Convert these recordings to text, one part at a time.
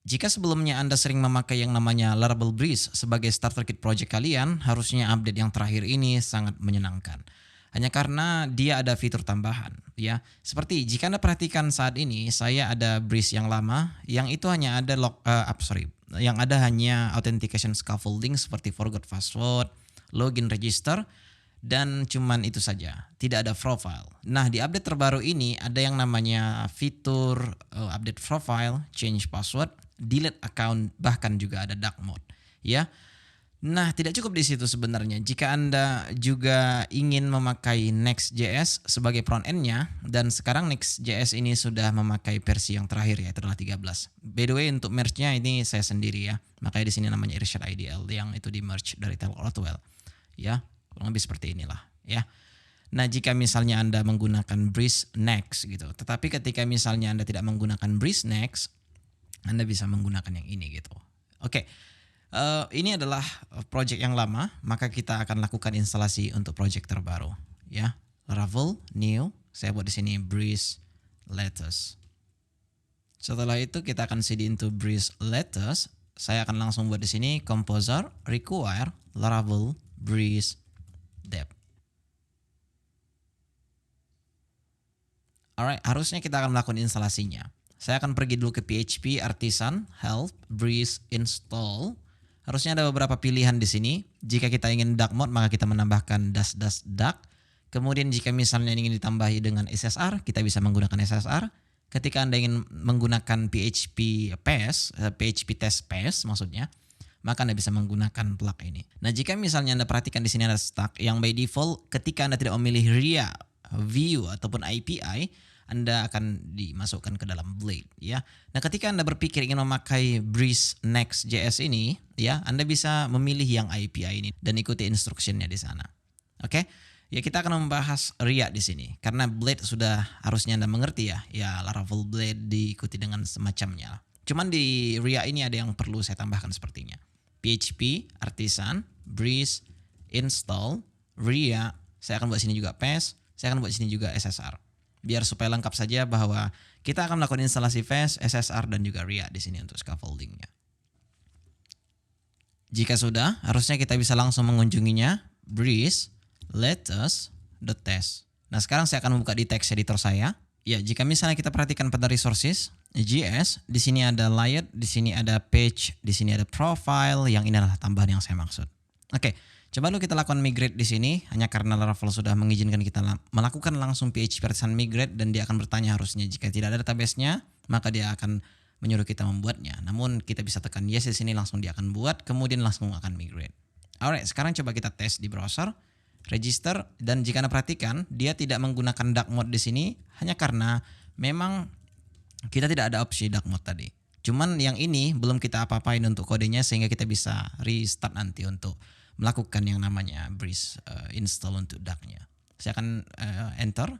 Jika sebelumnya Anda sering memakai yang namanya Laravel Breeze sebagai starter kit project kalian, harusnya update yang terakhir ini sangat menyenangkan. Hanya karena dia ada fitur tambahan, ya. Seperti jika Anda perhatikan saat ini, saya ada Breeze yang lama, yang itu hanya ada yang ada hanya authentication scaffolding seperti forgot password, login register, dan cuman itu saja, tidak ada profile. Nah, di update terbaru ini ada yang namanya fitur update profile, change password, delete account, bahkan juga ada dark mode, ya. Nah, tidak cukup di situ sebenarnya. Jika Anda juga ingin memakai Next.js sebagai front end-nya, dan sekarang Next.js ini sudah memakai versi yang terakhir, yaitu adalah 13. By the way, untuk merge-nya ini saya sendiri ya. Makanya di sini namanya Irsyad IDL yang itu di merge dari Telkomsel. Ya, kurang lebih seperti inilah ya. Nah, jika misalnya Anda menggunakan Breeze Next gitu, tetapi ketika misalnya Anda tidak menggunakan Breeze Next, Anda bisa menggunakan yang ini gitu. Oke, ini adalah project yang lama, maka kita akan lakukan instalasi untuk project terbaru ya. Laravel new, saya buat di sini Breeze Latest. Setelah itu kita akan cd into Breeze Latest. Saya akan langsung buat di sini composer require Laravel Breeze Dev. Alright, harusnya kita akan melakukan instalasinya. Saya akan pergi dulu ke PHP Artisan help Breeze install. Harusnya ada beberapa pilihan di sini. Jika kita ingin dark mode, maka kita menambahkan --dark. Kemudian jika misalnya ingin ditambahi dengan SSR, kita bisa menggunakan SSR. Ketika Anda ingin menggunakan PHP test pass maksudnya, maka Anda bisa menggunakan plug ini. Nah, jika misalnya Anda perhatikan di sini ada stack yang by default ketika Anda tidak memilih RIA, view ataupun API, Anda akan dimasukkan ke dalam Blade ya. Nah, ketika Anda berpikir ingin memakai Breeze Next.js ini ya, Anda bisa memilih yang API ini dan ikuti instruksinya di sana. Oke? Ya, kita akan membahas RIA di sini karena Blade sudah harusnya Anda mengerti ya. Ya, Laravel Blade diikuti dengan semacamnya. Cuman di RIA ini ada yang perlu saya tambahkan sepertinya. PHP Artisan Breeze install RIA. Saya akan buat sini juga PES. Saya akan buat sini juga SSR. Biar supaya lengkap saja bahwa kita akan melakukan instalasi PES, SSR, dan juga RIA di sini untuk scaffoldingnya. Jika sudah, harusnya kita bisa langsung mengunjunginya. Breeze latest.test. Nah, sekarang saya akan membuka di text editor saya. Ya, jika misalnya kita perhatikan pada resources, JS, di sini ada layout, di sini ada page, di sini ada profile, yang ini adalah tambahan yang saya maksud. Oke, coba dulu kita lakukan migrate di sini, hanya karena Laravel sudah mengizinkan kita melakukan langsung PHP Artisan migrate dan dia akan bertanya harusnya jika tidak ada database-nya, maka dia akan menyuruh kita membuatnya. Namun kita bisa tekan yes di sini, langsung dia akan buat, kemudian langsung akan migrate. Alright, sekarang coba kita tes di browser. Register, dan jika Anda perhatikan dia tidak menggunakan dark mode di sini hanya karena memang kita tidak ada opsi dark mode tadi. Cuman yang ini belum kita apa-apain untuk kodenya sehingga kita bisa restart nanti untuk melakukan yang namanya Breeze install untuk darknya. Saya akan enter.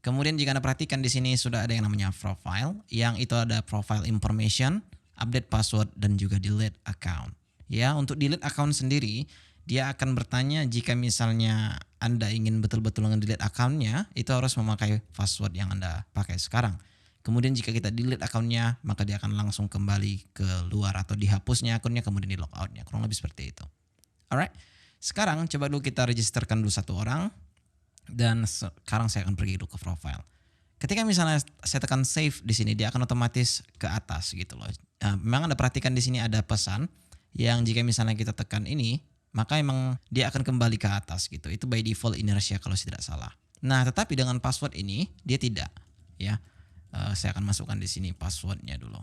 Kemudian jika Anda perhatikan di sini sudah ada yang namanya profile, yang itu ada profile information, update password, dan juga delete account. Ya, untuk delete account sendiri dia akan bertanya jika misalnya Anda ingin betul-betul nge-delete account-nya, itu harus memakai password yang Anda pakai sekarang. Kemudian jika kita delete account-nya, maka dia akan langsung kembali ke luar atau dihapusnya akunnya, kemudian di logout-nya. Kurang lebih seperti itu. Alright, sekarang coba dulu kita registerkan dulu satu orang. Dan sekarang saya akan pergi dulu ke profile. Ketika misalnya saya tekan save di sini, dia akan otomatis ke atas gitu loh. Nah, memang Anda perhatikan di sini ada pesan yang jika misalnya kita tekan ini, maka emang dia akan kembali ke atas gitu. Itu by default inertia kalau tidak salah. Nah, tetapi dengan password ini dia tidak ya. Saya akan masukkan di sini passwordnya dulu.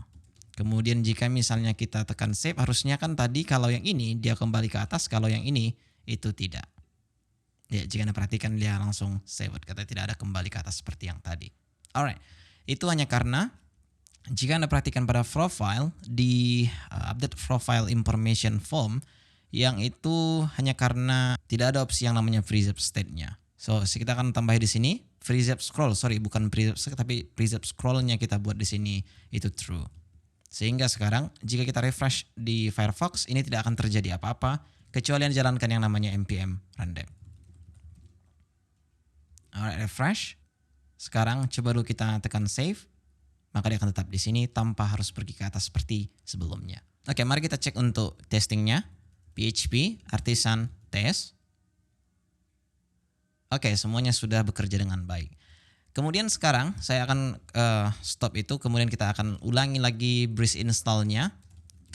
Kemudian jika misalnya kita tekan save, harusnya kan tadi kalau yang ini dia kembali ke atas, kalau yang ini itu tidak. Ya, jika Anda perhatikan dia langsung save, kata tidak ada kembali ke atas seperti yang tadi. Alright, itu hanya karena jika Anda perhatikan pada profile di update profile information form, yang itu hanya karena tidak ada opsi yang namanya preserve state-nya. So, kita akan tambah di sini preserve scroll, bukan preserve state, tapi preserve scroll-nya kita buat di sini itu true. Sehingga sekarang jika kita refresh di Firefox, ini tidak akan terjadi apa-apa kecuali Anda jalankan yang namanya npm run dev. Alright, refresh. Sekarang coba dulu kita tekan save. maka dia akan tetap di sini tanpa harus pergi ke atas seperti sebelumnya. Oke, mari kita cek untuk testingnya. PHP Artisan Test. Oke, semuanya sudah bekerja dengan baik. Kemudian sekarang saya akan stop itu, kemudian kita akan ulangi lagi Breeze install-nya.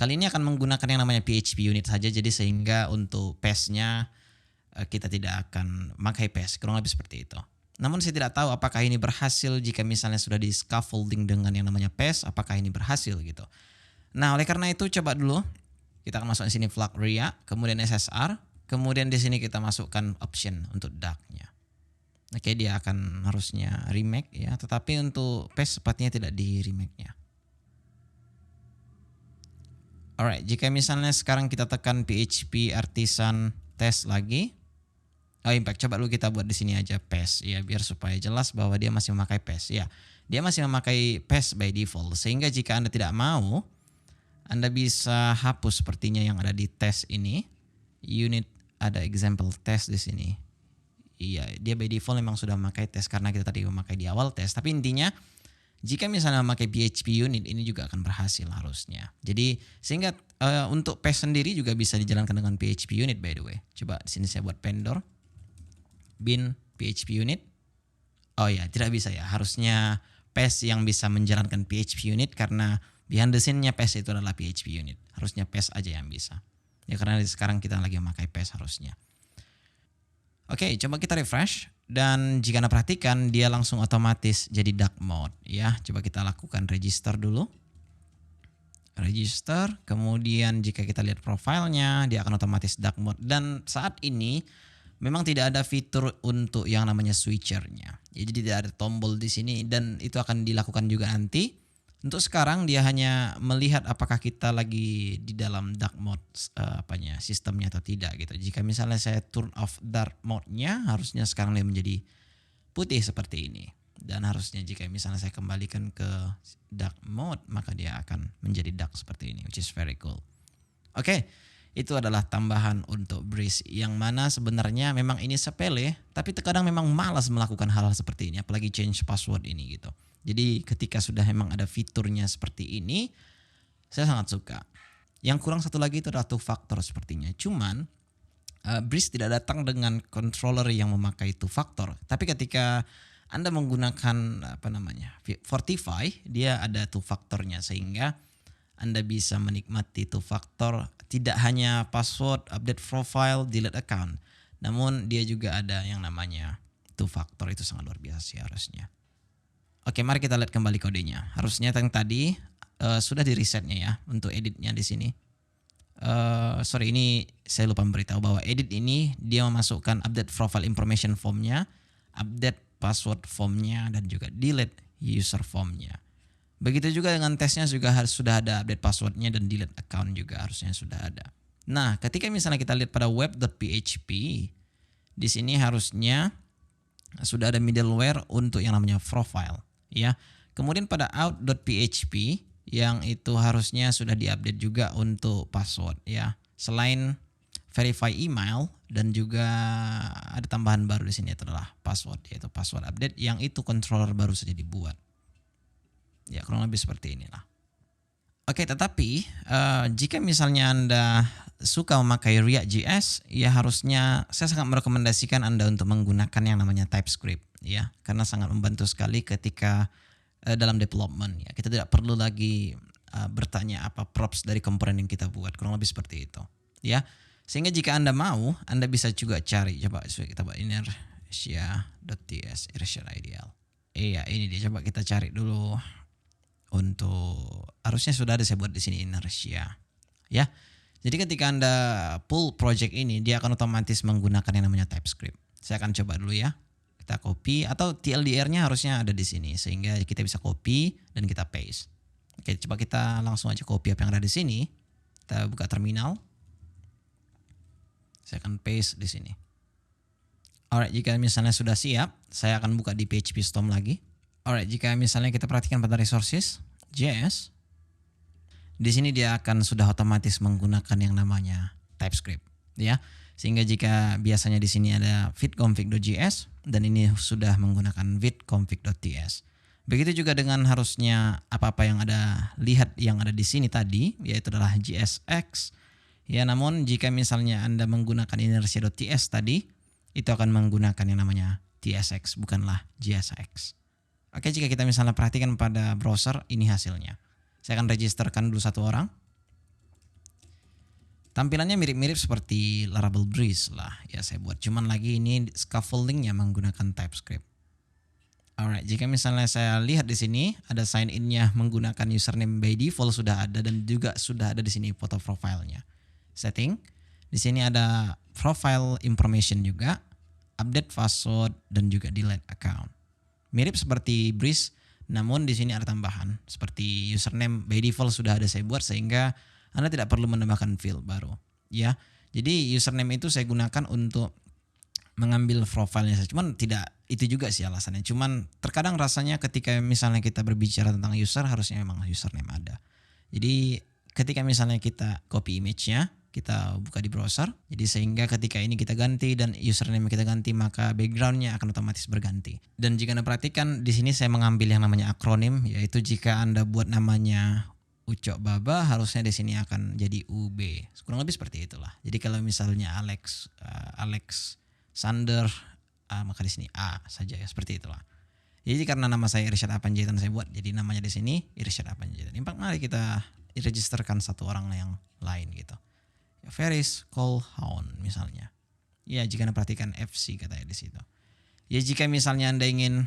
Kali ini akan menggunakan yang namanya PHP unit saja, jadi sehingga untuk PES-nya kita tidak akan pakai PES, kurang lebih seperti itu. Namun saya tidak tahu apakah ini berhasil jika misalnya sudah di scaffolding dengan yang namanya PES, apakah ini berhasil gitu. Nah, oleh karena itu coba dulu kita akan masuk di sini flag RIA, kemudian SSR, kemudian di sini kita masukkan option untuk dark-nya. Oke, dia akan harusnya remake ya, tetapi untuk PES sepertinya tidak di remake-nya. Alright, jika misalnya sekarang kita tekan PHP Artisan Test lagi, impact, coba dulu kita buat di sini aja PES ya, biar supaya jelas bahwa dia masih memakai PES ya. Dia masih memakai PES by default, sehingga jika Anda tidak mau, Anda bisa hapus sepertinya yang ada di tes ini. Unit ada example test di sini. Iya, dia by default memang sudah memakai tes karena kita tadi memakai di awal tes, tapi intinya jika misalnya memakai PHP unit ini juga akan berhasil harusnya. Jadi sehingga untuk PES sendiri juga bisa dijalankan dengan PHP unit by the way. Coba di sini saya buat vendor bin PHP unit. Oh ya, tidak bisa ya. Harusnya PES yang bisa menjalankan PHP unit karena behind the scene-nya PES itu adalah PHP unit. Harusnya PES aja yang bisa. Ya karena sekarang kita lagi memakai PES harusnya. Oke, coba kita refresh. Dan jika Anda perhatikan dia langsung otomatis jadi dark mode ya. Coba kita lakukan register dulu. Register, kemudian jika kita lihat profilnya dia akan otomatis dark mode. Dan saat ini memang tidak ada fitur untuk yang namanya switchernya. Jadi tidak ada tombol di sini dan itu akan dilakukan juga nanti. Untuk sekarang dia hanya melihat apakah kita lagi di dalam dark mode sistemnya atau tidak gitu. Jika misalnya saya turn off dark mode-nya, harusnya sekarang dia menjadi putih seperti ini. Dan harusnya jika misalnya saya kembalikan ke dark mode, maka dia akan menjadi dark seperti ini, which is very cool. Oke, itu adalah tambahan untuk Breeze yang mana sebenarnya memang ini sepele, tapi terkadang memang malas melakukan hal-hal seperti ini, apalagi change password ini gitu. Jadi ketika sudah memang ada fiturnya seperti ini, saya sangat suka. Yang kurang satu lagi itu adalah two factor sepertinya. Cuman Breeze tidak datang dengan controller yang memakai two factor. Tapi ketika Anda menggunakan Fortify, dia ada two factornya sehingga Anda bisa menikmati two factor tidak hanya password, update profile, delete account. Namun dia juga ada yang namanya two factor, itu sangat luar biasa sih harusnya. Oke, mari kita lihat kembali kodenya. Harusnya yang tadi sudah di resetnya ya untuk editnya di sini. Sorry, ini saya lupa memberitahu bahwa edit ini dia memasukkan update profile information formnya, update password formnya, dan juga delete user formnya. Begitu juga dengan tesnya juga harus sudah ada update passwordnya dan delete account juga harusnya sudah ada. Nah, ketika misalnya kita lihat pada web.php, di sini harusnya sudah ada middleware untuk yang namanya profile. Ya, kemudian pada out.php yang itu harusnya sudah diupdate juga untuk password ya. Selain verify email dan juga ada tambahan baru di sini adalah password, yaitu password update yang itu controller baru saja dibuat. Ya, kurang lebih seperti inilah. Oke, tetapi jika misalnya Anda suka memakai React.js, ya harusnya saya sangat merekomendasikan Anda untuk menggunakan yang namanya TypeScript ya, karena sangat membantu sekali ketika dalam development ya. Kita tidak perlu lagi bertanya apa props dari komponen yang kita buat, kurang lebih seperti itu ya. Sehingga jika Anda mau, Anda bisa juga cari, coba kita buat inertia.ts inertia ideal. Iya, ini dia, coba kita cari dulu. Untuk harusnya sudah ada saya buat di sini inertia ya. Jadi ketika Anda pull project ini, dia akan otomatis menggunakan yang namanya TypeScript. Saya akan coba dulu ya. Kita copy atau TLDR-nya harusnya ada di sini sehingga kita bisa copy dan kita paste. Oke, coba kita langsung aja copy apa yang ada di sini. Kita buka terminal. Saya akan paste di sini. Alright, jika misalnya sudah siap, saya akan buka di PHP Storm lagi. Alright, jika misalnya kita perhatikan pada resources JS, di sini dia akan sudah otomatis menggunakan yang namanya TypeScript, ya. Sehingga jika biasanya di sini ada vidconfig.js dan ini sudah menggunakan vidconfig.ts. Begitu juga dengan harusnya apa-apa yang ada lihat yang ada di sini tadi, yaitu adalah JSX. Ya, namun jika misalnya Anda menggunakan inertia.ts tadi, itu akan menggunakan yang namanya TSX, bukanlah JSX. Oke, jika kita misalnya perhatikan pada browser, ini hasilnya. Saya akan registerkan dulu satu orang. Tampilannya mirip-mirip seperti Laravel Breeze lah, ya saya buat. Cuman lagi ini scaffoldingnya menggunakan TypeScript. Alright, jika misalnya saya lihat di sini ada sign in-nya menggunakan username by default sudah ada dan juga sudah ada di sini foto profilnya. Setting, di sini ada profile information juga, update password dan juga delete account. Mirip seperti Breeze, namun di sini ada tambahan seperti username by default sudah ada saya buat sehingga Anda tidak perlu menambahkan field baru. Ya, jadi username itu saya gunakan untuk mengambil profilnya saja. Cuman tidak itu juga sih alasannya. Cuman terkadang rasanya ketika misalnya kita berbicara tentang user harusnya memang username ada. Jadi ketika misalnya kita copy image-nya, kita buka di browser. Jadi sehingga ketika ini kita ganti dan username kita ganti maka background-nya akan otomatis berganti. Dan jika Anda perhatikan di sini saya mengambil yang namanya akronim, yaitu jika Anda buat namanya Ucok Baba harusnya di sini akan jadi UB. Kurang lebih seperti itulah. Jadi kalau misalnya Alex Sander, maka di sini A saja ya, seperti itulah. Jadi karena nama saya Irsyad Apanjaitan saya buat, jadi namanya di sini Irsyad Apanjaitan. Mari kita registerkan satu orang yang lain gitu. Ya, Ferris Colhoun misalnya. Ya jika Anda perhatikan FC katanya di situ. Ya jika misalnya Anda ingin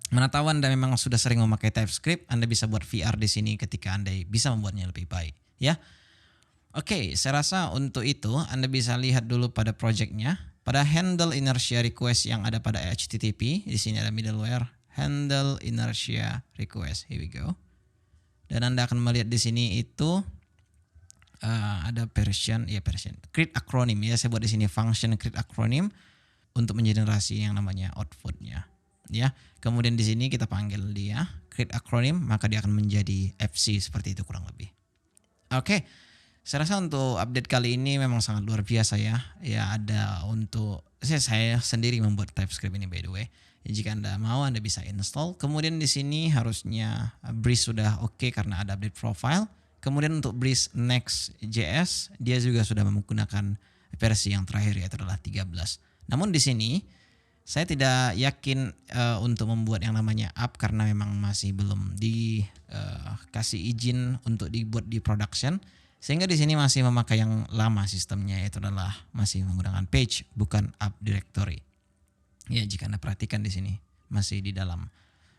tahu Anda memang sudah sering memakai TypeScript, Anda bisa buat VR di sini ketika Anda bisa membuatnya lebih baik, ya. Oke, saya rasa untuk itu Anda bisa lihat dulu pada projectnya, pada handle inertia request yang ada pada HTTP. Di sini ada middleware handle inertia request. Here we go. Dan Anda akan melihat di sini itu ada version create acronym ya. Saya buat di sini function create acronym untuk mengenerasi yang namanya outputnya. Ya, kemudian di sini kita panggil dia create acronym, maka dia akan menjadi FC seperti itu kurang lebih. Oke, saya rasa untuk update kali ini memang sangat luar biasa ya. Ya ada untuk saya sendiri membuat TypeScript ini by the way. Jika Anda mau Anda bisa install. Kemudian di sini harusnya Breeze sudah oke karena ada update profile. Kemudian untuk Breeze Next.js dia juga sudah menggunakan versi yang terakhir yaitu adalah 13. Namun di sini saya tidak yakin untuk membuat yang namanya app karena memang masih belum dikasih izin untuk dibuat di production, sehingga di sini masih memakai yang lama sistemnya yaitu adalah masih menggunakan page bukan app directory. Ya jika Anda perhatikan di sini masih di dalam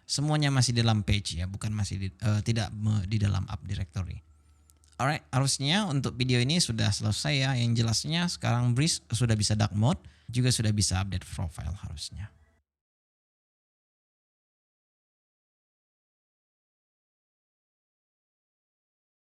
semuanya masih dalam page ya, bukan masih tidak di dalam app directory. Alright, harusnya untuk video ini sudah selesai ya. Yang jelasnya sekarang Breeze sudah bisa dark mode, juga sudah bisa update profile harusnya.